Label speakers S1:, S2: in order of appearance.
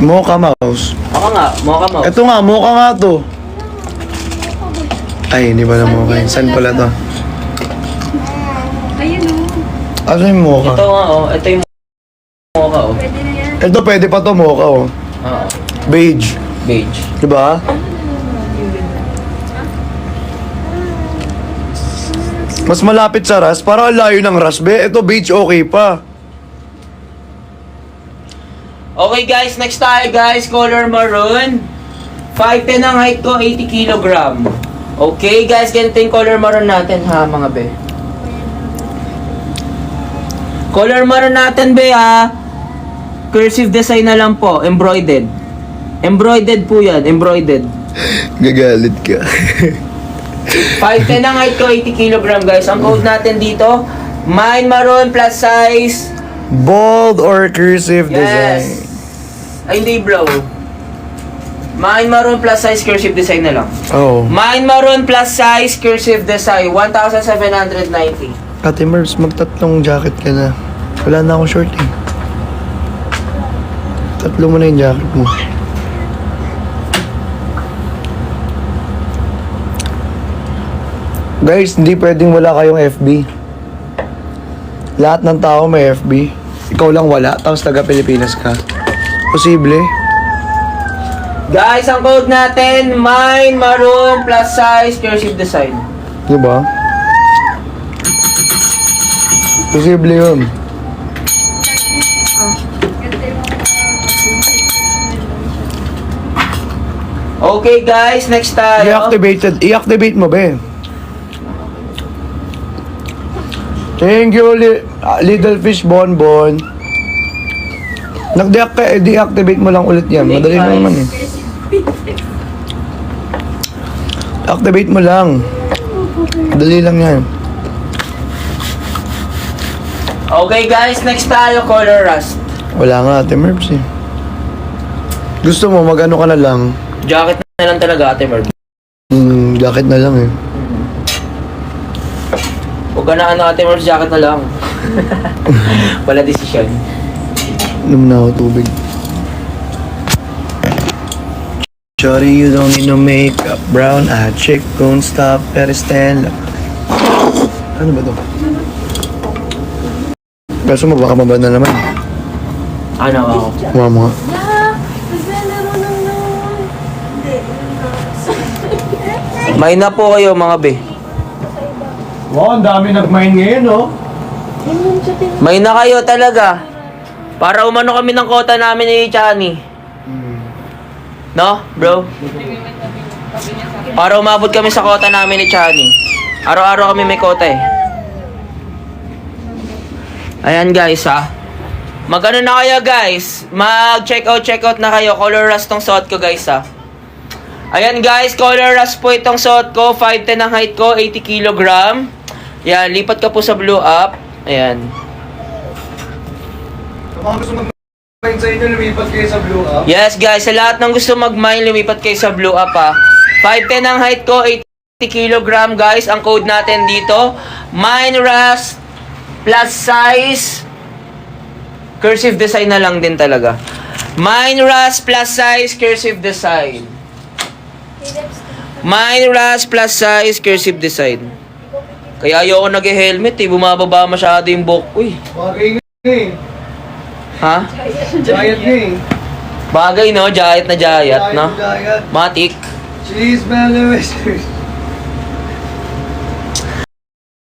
S1: Mocha mouse.
S2: Ako nga, mocha mouse.
S1: Ito nga, mocha nga to. Ay, hindi pala mocha yun. Saan pala to?
S3: Ayun o.
S1: Ano yung mocha?
S2: Ito nga oh, ito yung mocha oh.
S3: Pwede na yan.
S1: Ito pwede pa to, mocha oh.
S2: Oo.
S1: Beige.
S2: Beige.
S1: Diba? Mas malapit sa ras, para ang layo ng ras, be. Ito beige okay pa.
S2: Okay guys, next tayo guys, color maroon. 5'10 ang height ko, 80 kg. Okay guys, ganito yung color maroon natin ha mga be. Color maroon natin be ha. Cursive design na lang po, embroidered. Embroidered po yan, embroidered.
S1: Gagalit ka.
S2: 5'10 ang height ko, 80 kg guys. Ang code natin dito, mine maroon plus size.
S1: Bold or cursive design?
S2: Yes. Ay, hindi bro. Mine maroon plus size cursive design na lang.
S1: Oh.
S2: Mine maroon plus size cursive design, 1,790.
S1: Ate Mervs, magtatlong jacket ka na. Wala na akong short eh. Tatlo mo na yung jacket mo. Guys, hindi pwedeng wala kayong FB. Lahat ng tao may FB. Ikaw lang wala, tapos taga Pilipinas ka. Posible.
S2: Guys, ang code natin, mine maroon plus size cursive design.
S1: Diba? Posible yun.
S2: Okay guys, next tayo.
S1: I-activate mo ba eh? Thank you, Little Fish Bonbon. Nag-deactivate mo lang ulit yan.
S2: Okay,
S1: Madali
S2: guys.
S1: naman eh. Activate mo lang. Madali lang yan.
S2: Okay guys, next tayo, color rust.
S1: Wala nga, Ate Mervs eh. Gusto mo, mag-ano ka na lang.
S2: Jacket na lang talaga, Ate Merv.
S1: Jacket na lang eh.
S2: Huwag ka na ano, Ate Merv, jacket na lang. Wala desisyon.
S1: Inom na ako tubig. Shorty, you don't need no makeup. Brown eye chick, don't stop, Peristella. Ano ba to? Kaso mo, baka mabanda naman.
S2: Ano ako?
S1: Kuha mo nga.
S3: Naglalaro ng noon. Hindi.
S2: May na po kayo mga be.
S1: Wow, ang dami nag-mine ngayon, oh.
S2: May na kayo talaga. Para umano kami ng kota namin ni Chani. No, bro? Para umabot kami sa kota namin ni Chani. Araw-araw kami may kota eh. Ayan guys ha. Mag-ano na kayo guys? Mag-check out na kayo. Color rust tong suot ko guys ha. Ayan guys, color rust po itong suot ko. 5'10 ang height ko, 80 kg. Yan, lipat ka po sa blue up. Ayan.
S1: Kung gusto mag-mine sa inyo, lumipat kayo sa blue up.
S2: Yes guys, sa lahat ng gusto mag-mine, lumipat kayo sa blue up ha. 5'10 ang height ko, 80 kg guys. Ang code natin dito, mine rust plus size cursive design na lang din talaga. Mine rust plus size cursive design. Mine rust plus size cursive design. Kaya ayoko nag-helmet eh, bumababa masyado yung buhok ko eh.
S1: Bagay nga eh.
S2: Ha?
S1: Giant nga eh.
S2: Bagay no, jayat na jayat no.
S1: Giant.
S2: Matik.
S1: Cheese, man,